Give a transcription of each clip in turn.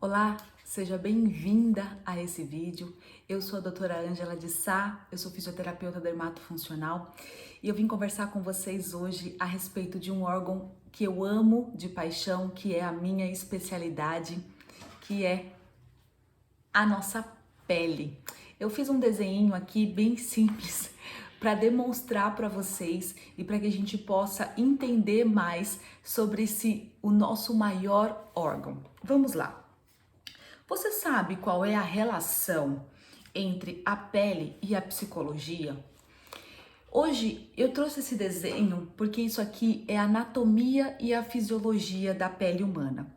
Olá, seja bem-vinda a esse vídeo. Eu sou a doutora Ângela de Sá, eu sou fisioterapeuta dermatofuncional e eu vim conversar com vocês hoje a respeito de um órgão que eu amo de paixão, que é a minha especialidade, que é a nossa pele. Eu fiz um desenho aqui bem simples para demonstrar para vocês e para que a gente possa entender mais sobre o nosso maior órgão. Vamos lá. Você sabe qual é a relação entre a pele e a psicologia? Hoje eu trouxe esse desenho porque isso aqui é a anatomia e a fisiologia da pele humana.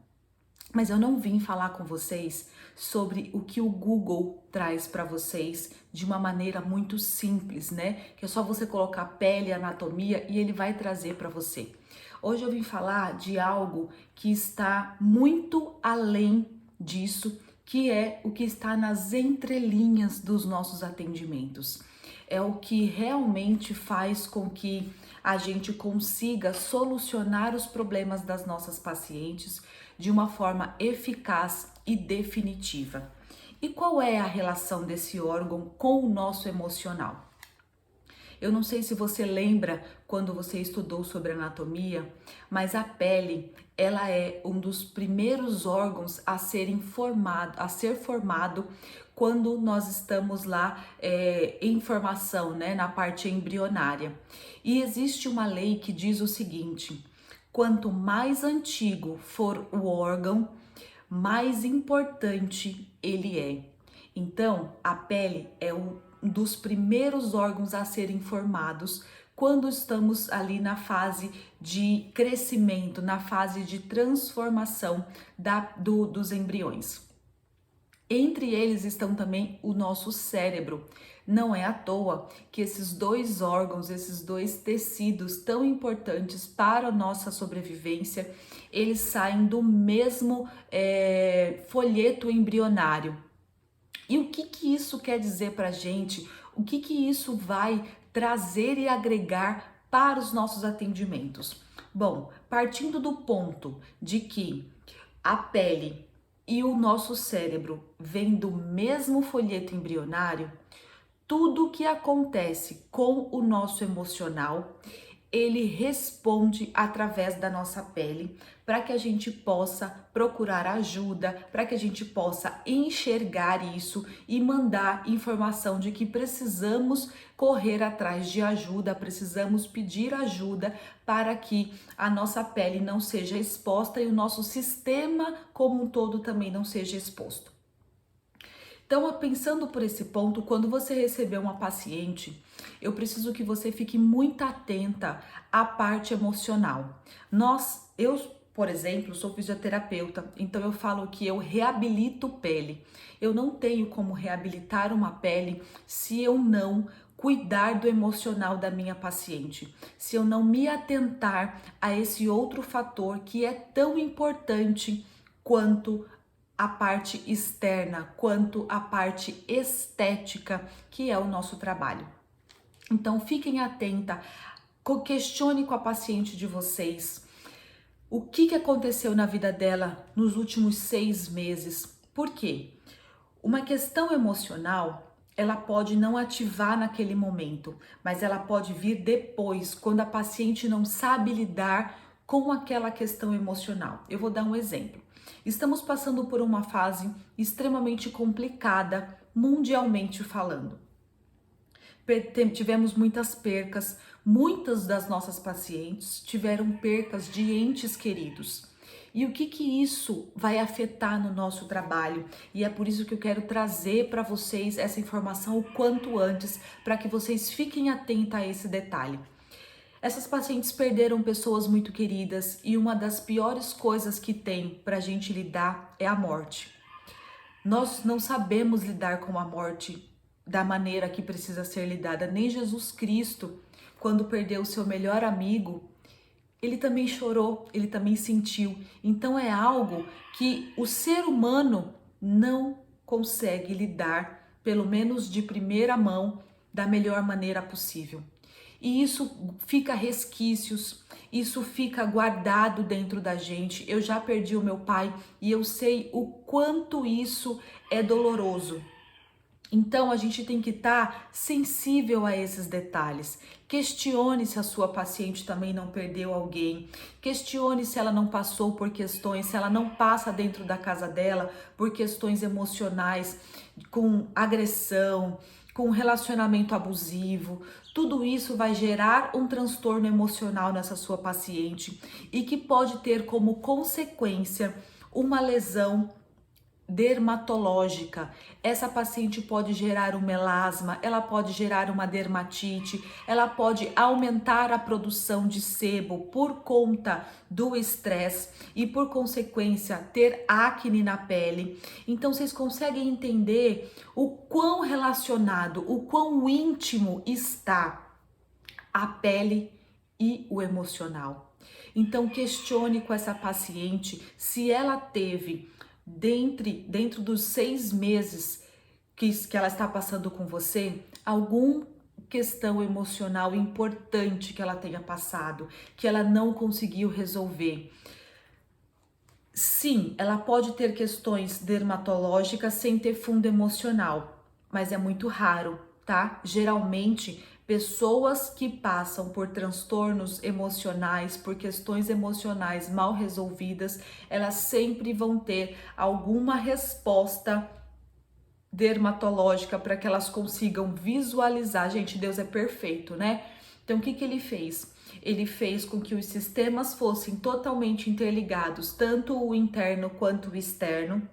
Mas eu não vim falar com vocês sobre o que o Google traz para vocês de uma maneira muito simples, né? Que é só você colocar pele, anatomia e ele vai trazer para você. Hoje eu vim falar de algo que está muito além disso, que é o que está nas entrelinhas dos nossos atendimentos. É o que realmente faz com que a gente consiga solucionar os problemas das nossas pacientes de uma forma eficaz e definitiva. E qual é a relação desse órgão com o nosso emocional? Eu não sei se você lembra quando você estudou sobre anatomia, mas a pele, ela é um dos primeiros órgãos a ser formado quando nós estamos lá em formação, né, na parte embrionária. E existe uma lei que diz o seguinte: quanto mais antigo for o órgão, mais importante ele é. Então, a pele é um dos primeiros órgãos a serem formados quando estamos ali na fase de crescimento, na fase de transformação dos embriões. Entre eles estão também o nosso cérebro. Não é à toa que esses dois órgãos, esses dois tecidos tão importantes para a nossa sobrevivência, eles saem do mesmo folheto embrionário. E o que isso quer dizer para a gente? O que isso vai trazer e agregar para os nossos atendimentos? Bom, partindo do ponto de que a pele e o nosso cérebro vêm do mesmo folheto embrionário, tudo que acontece com o nosso emocional, ele responde através da nossa pele, para que a gente possa procurar ajuda, para que a gente possa enxergar isso e mandar informação de que precisamos correr atrás de ajuda, precisamos pedir ajuda para que a nossa pele não seja exposta e o nosso sistema como um todo também não seja exposto. Então, pensando por esse ponto, quando você receber uma paciente, eu preciso que você fique muito atenta à parte emocional. Eu, por exemplo, sou fisioterapeuta, então eu falo que eu reabilito pele. Eu não tenho como reabilitar uma pele se eu não cuidar do emocional da minha paciente, se eu não me atentar a esse outro fator que é tão importante quanto a parte externa, quanto a parte estética, que é o nosso trabalho. Então, fiquem atenta, questione com a paciente de vocês o que aconteceu na vida dela nos últimos 6 meses. Por quê? Uma questão emocional, ela pode não ativar naquele momento, mas ela pode vir depois, quando a paciente não sabe lidar com aquela questão emocional. Eu vou dar um exemplo. Estamos passando por uma fase extremamente complicada, mundialmente falando. Tivemos muitas percas, muitas das nossas pacientes tiveram percas de entes queridos. E o que isso vai afetar no nosso trabalho? E é por isso que eu quero trazer para vocês essa informação o quanto antes, para que vocês fiquem atentos a esse detalhe. Essas pacientes perderam pessoas muito queridas e uma das piores coisas que tem para a gente lidar é a morte. Nós não sabemos lidar com a morte da maneira que precisa ser lidada. Nem Jesus Cristo, quando perdeu o seu melhor amigo, ele também chorou, ele também sentiu. Então é algo que o ser humano não consegue lidar, pelo menos de primeira mão, da melhor maneira possível. e isso fica resquícios, isso fica guardado dentro da gente. Eu já perdi o meu pai e eu sei o quanto isso é doloroso. Então a gente tem que estar sensível a esses detalhes. Questione se a sua paciente também não perdeu alguém. Questione se ela não passou por questões, se ela não passa dentro da casa dela por questões emocionais, com agressão, com relacionamento abusivo. Tudo isso vai gerar um transtorno emocional nessa sua paciente e que pode ter como consequência uma lesão dermatológica. Essa paciente pode gerar um melasma, ela pode gerar uma dermatite, ela pode aumentar a produção de sebo por conta do estresse e por consequência ter acne na pele. Então vocês conseguem entender o quão relacionado, o quão íntimo está a pele e o emocional. Então questione com essa paciente se ela teve dentro dos 6 meses que ela está passando com você, alguma questão emocional importante que ela tenha passado, que ela não conseguiu resolver. Sim, ela pode ter questões dermatológicas sem ter fundo emocional, mas é muito raro, tá? Geralmente, pessoas que passam por transtornos emocionais, por questões emocionais mal resolvidas, elas sempre vão ter alguma resposta dermatológica para que elas consigam visualizar. Gente, Deus é perfeito, né? Então, o que ele fez? Ele fez com que os sistemas fossem totalmente interligados, tanto o interno quanto o externo,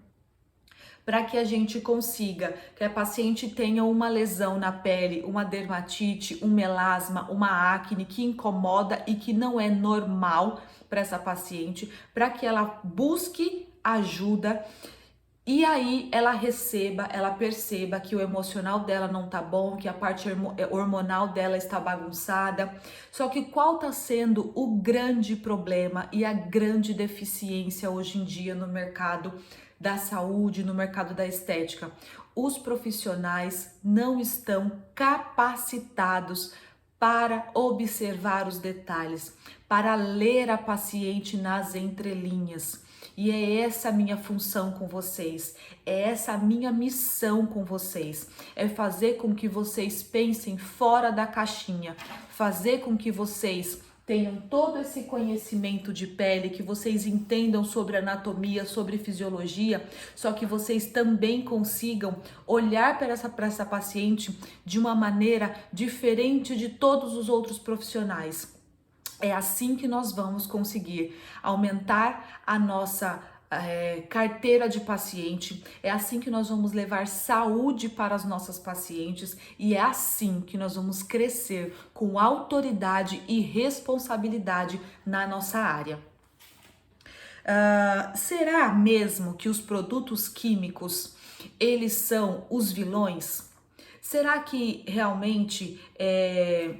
para que a gente consiga que a paciente tenha uma lesão na pele, uma dermatite, um melasma, uma acne que incomoda e que não é normal para essa paciente, para que ela busque ajuda. E aí ela perceba que o emocional dela não tá bom, que a parte hormonal dela está bagunçada. Só que qual tá sendo o grande problema e a grande deficiência hoje em dia no mercado da saúde, no mercado da estética? Os profissionais não estão capacitados para observar os detalhes, para ler a paciente nas entrelinhas. E é essa a minha função com vocês, é essa a minha missão com vocês, é fazer com que vocês pensem fora da caixinha, fazer com que vocês tenham todo esse conhecimento de pele, que vocês entendam sobre anatomia, sobre fisiologia, só que vocês também consigam olhar para essa paciente de uma maneira diferente de todos os outros profissionais. É assim que nós vamos conseguir aumentar a nossa carteira de paciente, é assim que nós vamos levar saúde para as nossas pacientes e é assim que nós vamos crescer com autoridade e responsabilidade na nossa área. Será mesmo que os produtos químicos, eles são os vilões? Será que realmente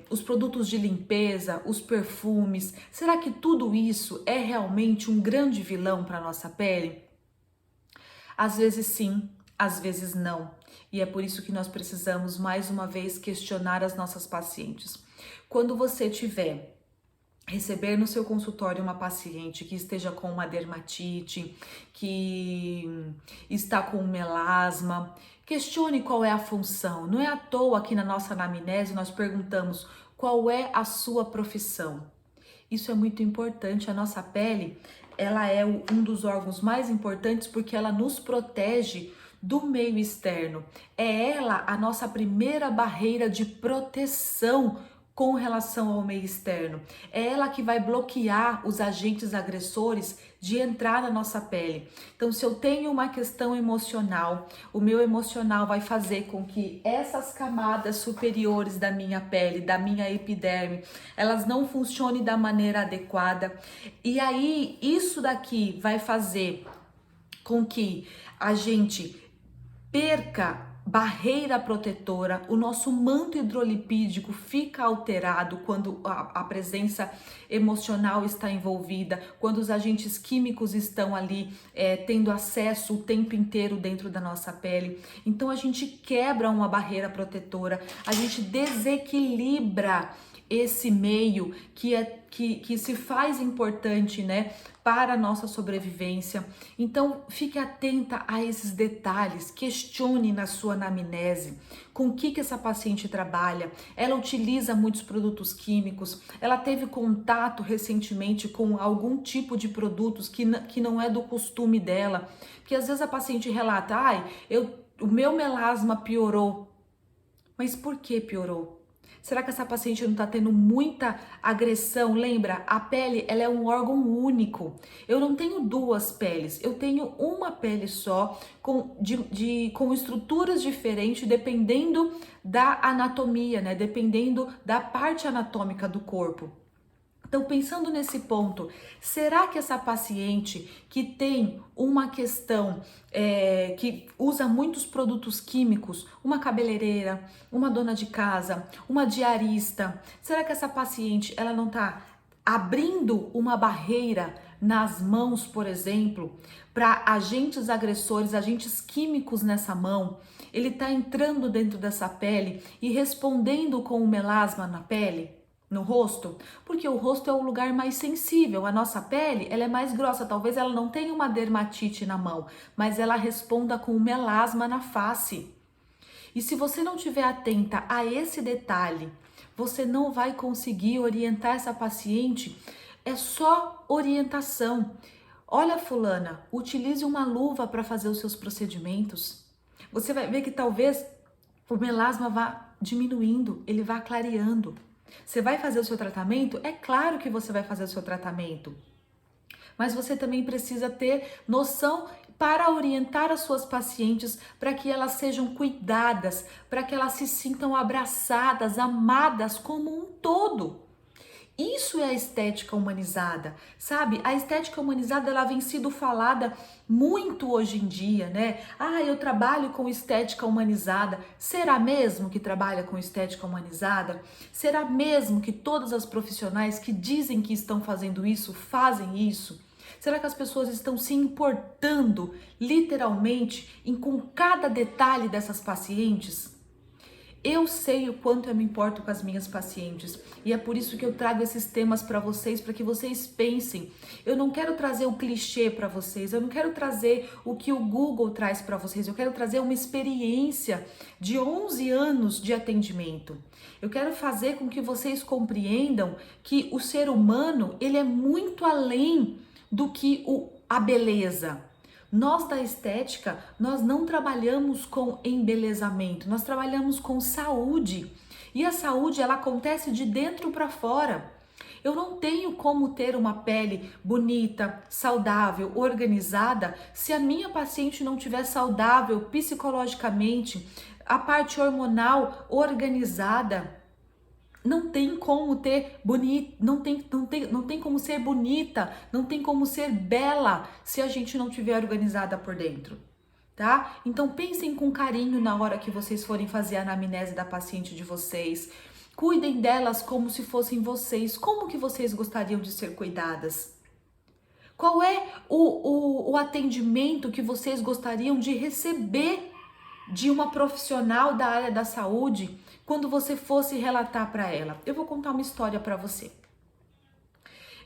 os produtos de limpeza, os perfumes, será que tudo isso é realmente um grande vilão para a nossa pele? Às vezes sim, às vezes não. E é por isso que nós precisamos mais uma vez questionar as nossas pacientes. Quando você receber no seu consultório uma paciente que esteja com uma dermatite, que está com um melasma, questione qual é a função. Não é à toa aqui na nossa anamnese nós perguntamos qual é a sua profissão. Isso é muito importante. A nossa pele, ela é um dos órgãos mais importantes porque ela nos protege do meio externo. É ela a nossa primeira barreira de proteção com relação ao meio externo. É ela que vai bloquear os agentes agressores de entrar na nossa pele. Então, se eu tenho uma questão emocional, o meu emocional vai fazer com que essas camadas superiores da minha pele, da minha epiderme, elas não funcionem da maneira adequada. E aí, isso daqui vai fazer com que a gente perca barreira protetora, o nosso manto hidrolipídico fica alterado quando a presença emocional está envolvida, quando os agentes químicos estão ali tendo acesso o tempo inteiro dentro da nossa pele. Então a gente quebra uma barreira protetora, a gente desequilibra esse meio que se faz importante, né, para a nossa sobrevivência. Então, fique atenta a esses detalhes, questione na sua anamnese com o que essa paciente trabalha. Ela utiliza muitos produtos químicos, ela teve contato recentemente com algum tipo de produtos que não é do costume dela, porque às vezes a paciente relata, o meu melasma piorou. Mas por que piorou? Será que essa paciente não está tendo muita agressão? Lembra, a pele ela é um órgão único. Eu não tenho duas peles, eu tenho uma pele só, com estruturas diferentes, dependendo da anatomia, né? Dependendo da parte anatômica do corpo. Então, pensando nesse ponto, será que essa paciente que tem uma questão que usa muitos produtos químicos, uma cabeleireira, uma dona de casa, uma diarista, será que essa paciente ela não está abrindo uma barreira nas mãos, por exemplo, para agentes agressores, agentes químicos nessa mão? Ele está entrando dentro dessa pele e respondendo com o melasma na pele? No rosto, porque o rosto é o lugar mais sensível, a nossa pele ela é mais grossa, talvez ela não tenha uma dermatite na mão, mas ela responda com melasma na face. E se você não estiver atenta a esse detalhe, você não vai conseguir orientar essa paciente, é só orientação. Olha, fulana, utilize uma luva para fazer os seus procedimentos. Você vai ver que talvez o melasma vá diminuindo, ele vá clareando. Você vai fazer o seu tratamento? É claro que você vai fazer o seu tratamento, mas você também precisa ter noção para orientar as suas pacientes para que elas sejam cuidadas, para que elas se sintam abraçadas, amadas como um todo. Isso é a estética humanizada, sabe? A estética humanizada, ela vem sido falada muito hoje em dia, né? Eu trabalho com estética humanizada. Será mesmo que trabalha com estética humanizada? Será mesmo que todas as profissionais que dizem que estão fazendo isso, fazem isso? Será que as pessoas estão se importando, literalmente, com cada detalhe dessas pacientes? Eu sei o quanto eu me importo com as minhas pacientes e é por isso que eu trago esses temas para vocês, para que vocês pensem. Eu não quero trazer o clichê para vocês, eu não quero trazer o que o Google traz para vocês, eu quero trazer uma experiência de 11 anos de atendimento. Eu quero fazer com que vocês compreendam que o ser humano, ele é muito além do que a beleza. Nós da estética, nós não trabalhamos com embelezamento, nós trabalhamos com saúde. E a saúde, ela acontece de dentro para fora. Eu não tenho como ter uma pele bonita, saudável, organizada, se a minha paciente não estiver saudável psicologicamente, a parte hormonal organizada. Não tem como ter bonita, não tem como ser bonita, não tem como ser bela se a gente não tiver organizada por dentro, tá? Então pensem com carinho na hora que vocês forem fazer a anamnese da paciente de vocês. Cuidem delas como se fossem vocês. Como que vocês gostariam de ser cuidadas? Qual é o atendimento que vocês gostariam de receber de uma profissional da área da saúde quando você fosse relatar para ela? Eu vou contar uma história para você.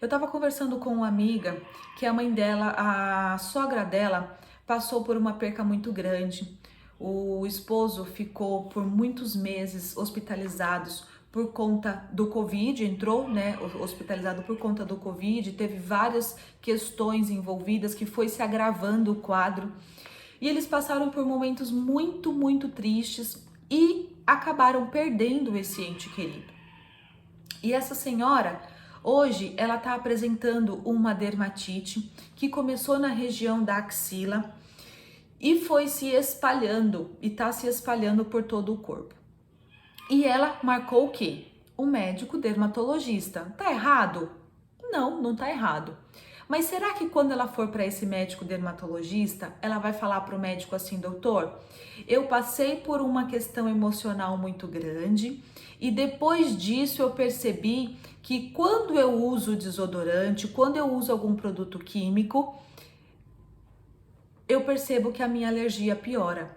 Eu estava conversando com uma amiga que a mãe dela, a sogra dela, passou por uma perca muito grande. O esposo ficou por muitos meses hospitalizados por conta do Covid, entrou, né, hospitalizado por conta do Covid, teve várias questões envolvidas que foi se agravando o quadro. E eles passaram por momentos muito, muito tristes e acabaram perdendo esse ente querido. E essa senhora, hoje, ela está apresentando uma dermatite que começou na região da axila e foi se espalhando e está se espalhando por todo o corpo. E ela marcou o quê? Um médico dermatologista. Tá errado? Não, não tá errado. Mas será que quando ela for para esse médico dermatologista, ela vai falar para o médico assim, doutor, eu passei por uma questão emocional muito grande e depois disso eu percebi que quando eu uso desodorante, quando eu uso algum produto químico, eu percebo que a minha alergia piora.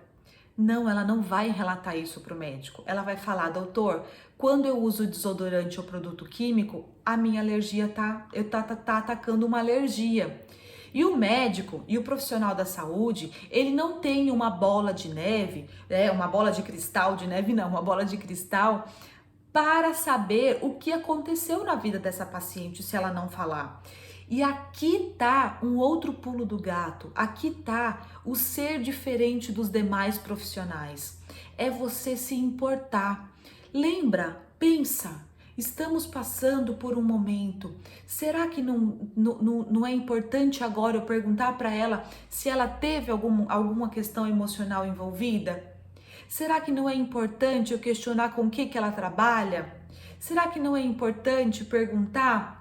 Não, ela não vai relatar isso para o médico. Ela vai falar, doutor, quando eu uso desodorante ou produto químico, a minha alergia tá atacando uma alergia. E o médico e o profissional da saúde, ele não tem uma bola de neve, uma bola de cristal, de neve não, uma bola de cristal, para saber o que aconteceu na vida dessa paciente se ela não falar. E aqui tá um outro pulo do gato, aqui tá o ser diferente dos demais profissionais. É você se importar. Lembra, pensa, estamos passando por um momento. Será que não é importante agora eu perguntar para ela se ela teve alguma questão emocional envolvida? Será que não é importante eu questionar com o que ela trabalha? Será que não é importante perguntar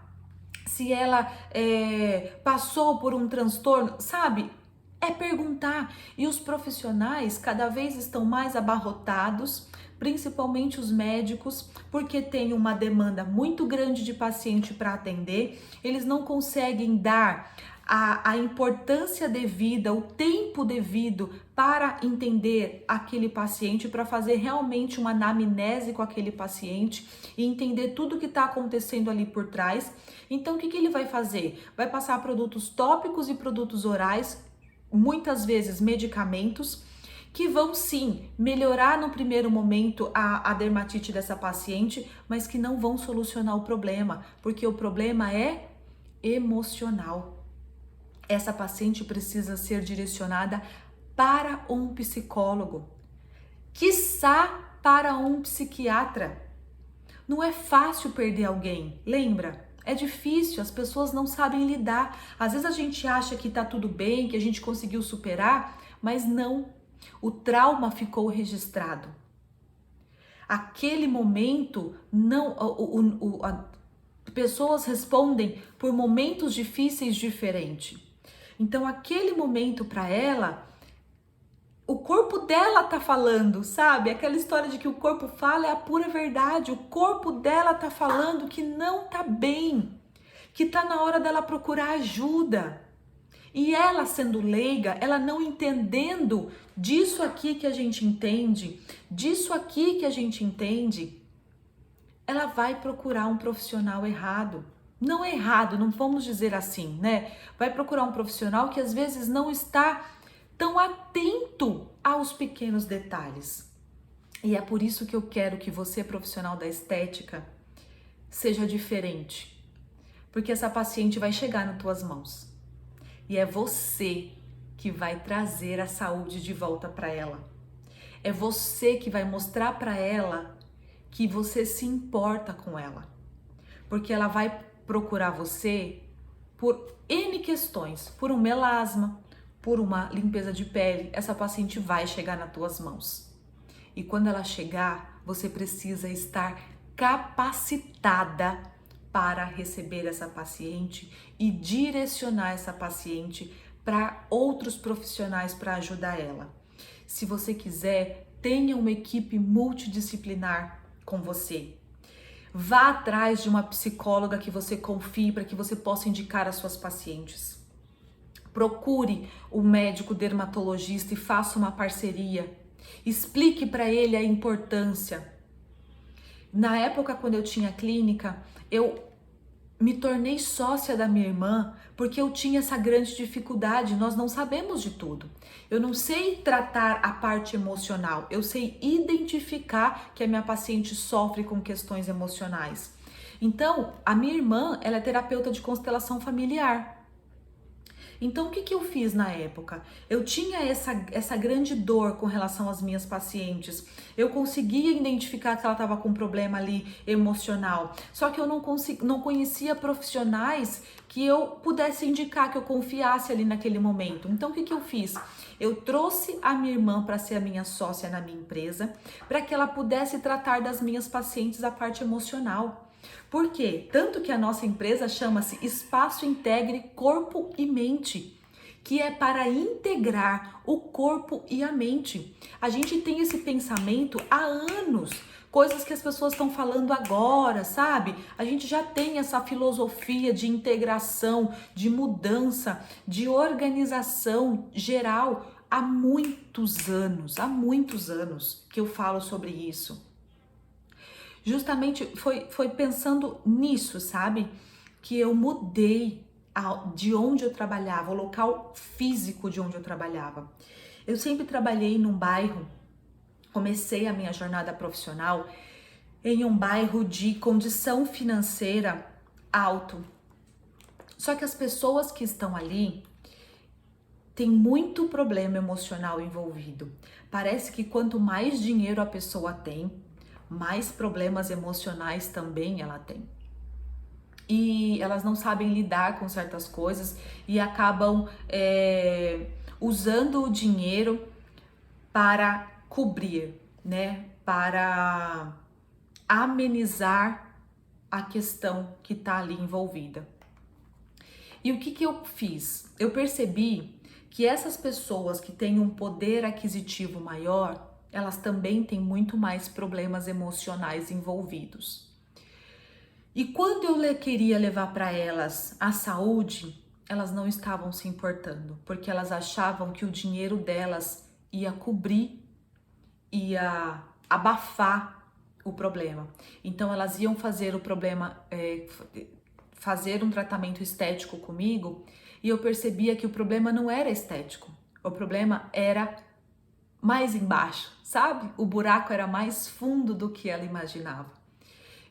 se ela passou por um transtorno? Sabe? É perguntar. E os profissionais cada vez estão mais abarrotados, principalmente os médicos, porque tem uma demanda muito grande de paciente para atender, eles não conseguem dar a importância devida, o tempo devido para entender aquele paciente, para fazer realmente uma anamnese com aquele paciente e entender tudo que está acontecendo ali por trás. Então, o que ele vai fazer? Vai passar produtos tópicos e produtos orais, muitas vezes medicamentos, que vão sim melhorar no primeiro momento a dermatite dessa paciente, mas que não vão solucionar o problema, porque o problema é emocional. Essa paciente precisa ser direcionada para um psicólogo, quiçá para um psiquiatra. Não é fácil perder alguém, lembra? É difícil, as pessoas não sabem lidar. Às vezes a gente acha que tá tudo bem, que a gente conseguiu superar, mas não. O trauma ficou registrado. Aquele momento, não, pessoas respondem por momentos difíceis diferentes. Então, aquele momento para ela, o corpo dela tá falando, sabe? Aquela história de que o corpo fala é a pura verdade. O corpo dela tá falando que não tá bem, que tá na hora dela procurar ajuda. E ela sendo leiga, ela não entendendo disso aqui que a gente entende, ela vai procurar um profissional errado. Não é errado, não vamos dizer assim, né? Vai procurar um profissional que às vezes não está tão atento aos pequenos detalhes. E é por isso que eu quero que você, profissional da estética, seja diferente. Porque essa paciente vai chegar nas tuas mãos. E é você que vai trazer a saúde de volta para ela. É você que vai mostrar para ela que você se importa com ela. Porque ela vai procurar você por N questões, por um melasma, por uma limpeza de pele. Essa paciente vai chegar nas tuas mãos. E quando ela chegar, você precisa estar capacitada para receber essa paciente e direcionar essa paciente para outros profissionais para ajudar ela. Se você quiser, tenha uma equipe multidisciplinar com você. Vá atrás de uma psicóloga que você confie para que você possa indicar as suas pacientes. Procure um médico dermatologista e faça uma parceria. Explique para ele a importância. Na época, quando eu tinha clínica, eu me tornei sócia da minha irmã porque eu tinha essa grande dificuldade. Nós não sabemos de tudo. Eu não sei tratar a parte emocional. Eu sei identificar que a minha paciente sofre com questões emocionais. Então, a minha irmã, ela é terapeuta de constelação familiar. Então, o que eu fiz na época? Eu tinha essa grande dor com relação às minhas pacientes. Eu conseguia identificar que ela estava com um problema ali emocional. Só que eu não conhecia profissionais que eu pudesse indicar, que eu confiasse ali naquele momento. Então, o que eu fiz? Eu trouxe a minha irmã para ser a minha sócia na minha empresa, para que ela pudesse tratar das minhas pacientes a parte emocional. Por quê? Tanto que a nossa empresa chama-se Espaço Integre Corpo e Mente, que é para integrar o corpo e a mente. A gente tem esse pensamento há anos, coisas que as pessoas estão falando agora, sabe? A gente já tem essa filosofia de integração, de mudança, de organização geral há muitos anos que eu falo sobre isso. Justamente foi pensando nisso, sabe? Que eu mudei de onde eu trabalhava, o local físico de onde eu trabalhava. Eu sempre trabalhei num bairro, comecei a minha jornada profissional em um bairro de condição financeira alto. Só que as pessoas que estão ali têm muito problema emocional envolvido. Parece que quanto mais dinheiro a pessoa tem, mais problemas emocionais também ela tem. E elas não sabem lidar com certas coisas e acabam usando o dinheiro para cobrir, né? Para amenizar a questão que está ali envolvida. E o que eu fiz? Eu percebi que essas pessoas que têm um poder aquisitivo maior, elas também têm muito mais problemas emocionais envolvidos. E quando eu queria levar para elas a saúde, elas não estavam se importando, porque elas achavam que o dinheiro delas ia cobrir, ia abafar o problema. Então elas iam fazer o problema, fazer um tratamento estético comigo, e eu percebia que o problema não era estético, o problema era mais embaixo, sabe? O buraco era mais fundo do que ela imaginava.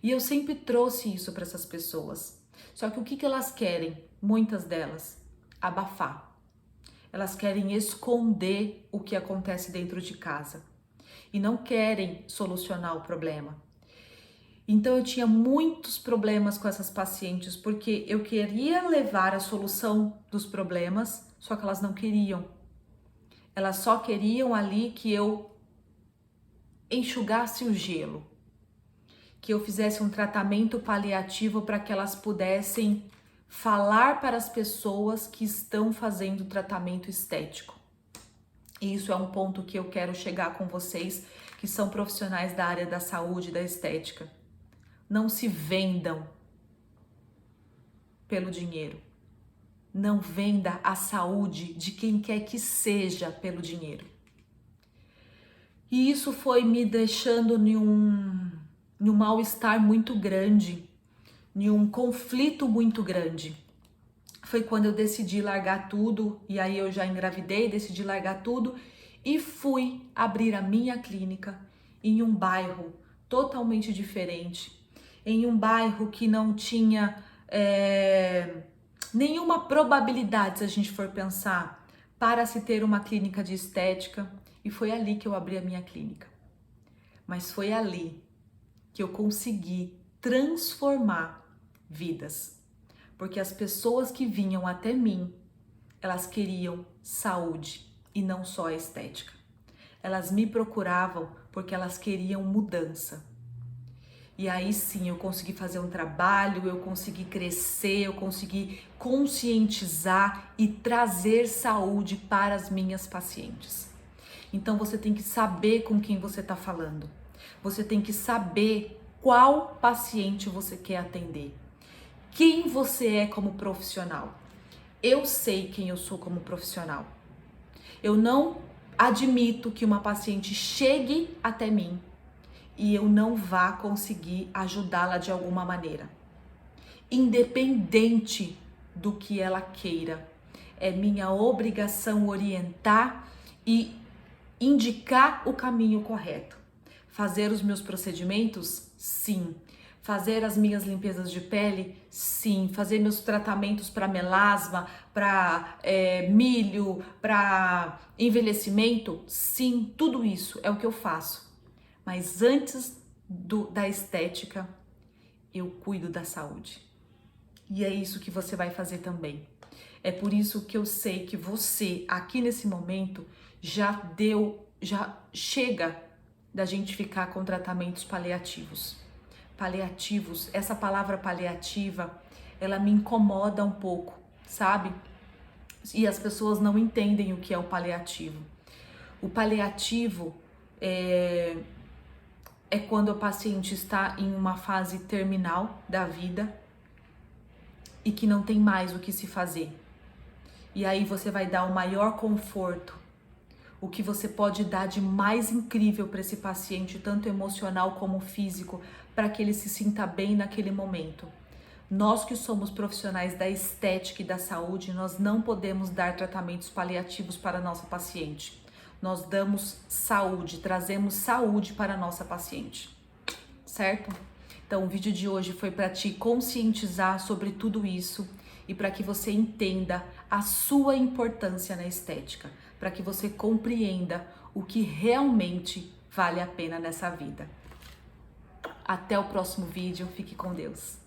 E eu sempre trouxe isso para essas pessoas. Só que o que elas querem? Muitas delas, abafar. Elas querem esconder o que acontece dentro de casa e não querem solucionar o problema. Então eu tinha muitos problemas com essas pacientes porque eu queria levar a solução dos problemas, só que elas não queriam. Elas só queriam ali que eu enxugasse o gelo, que eu fizesse um tratamento paliativo para que elas pudessem falar para as pessoas que estão fazendo tratamento estético. E isso é um ponto que eu quero chegar com vocês, que são profissionais da área da saúde e da estética. Não se vendam pelo dinheiro. Não venda a saúde de quem quer que seja pelo dinheiro. E isso foi me deixando em um mal-estar muito grande, em um conflito muito grande. Foi quando eu decidi largar tudo, e aí eu já engravidei, decidi largar tudo e fui abrir a minha clínica em um bairro totalmente diferente, em um bairro que não tinha nenhuma probabilidade, se a gente for pensar, para se ter uma clínica de estética, e foi ali que eu abri a minha clínica. Mas foi ali que eu consegui transformar vidas, porque as pessoas que vinham até mim, elas queriam saúde e não só a estética. Elas me procuravam porque elas queriam mudança. E aí sim, eu consegui fazer um trabalho, eu consegui crescer, eu consegui conscientizar e trazer saúde para as minhas pacientes. Então você tem que saber com quem você está falando. Você tem que saber qual paciente você quer atender. Quem você é como profissional. Eu sei quem eu sou como profissional. Eu não admito que uma paciente chegue até mim e eu não vá conseguir ajudá-la de alguma maneira. Independente do que ela queira, é minha obrigação orientar e indicar o caminho correto. Fazer os meus procedimentos? Sim. Fazer as minhas limpezas de pele? Sim. Fazer meus tratamentos para melasma, para milho, para envelhecimento? Sim, tudo isso é o que eu faço. Mas antes da estética, eu cuido da saúde. E é isso que você vai fazer também. É por isso que eu sei que você, aqui nesse momento, já chega da gente ficar com tratamentos paliativos. Paliativos, essa palavra paliativa, ela me incomoda um pouco, sabe? E as pessoas não entendem o que é o paliativo. O paliativo é quando o paciente está em uma fase terminal da vida e que não tem mais o que se fazer. E aí você vai dar o maior conforto, o que você pode dar de mais incrível para esse paciente, tanto emocional como físico, para que ele se sinta bem naquele momento. Nós que somos profissionais da estética e da saúde, nós não podemos dar tratamentos paliativos para a nossa paciente. Nós damos saúde, trazemos saúde para a nossa paciente, certo? Então o vídeo de hoje foi para te conscientizar sobre tudo isso e para que você entenda a sua importância na estética, para que você compreenda o que realmente vale a pena nessa vida. Até o próximo vídeo, fique com Deus.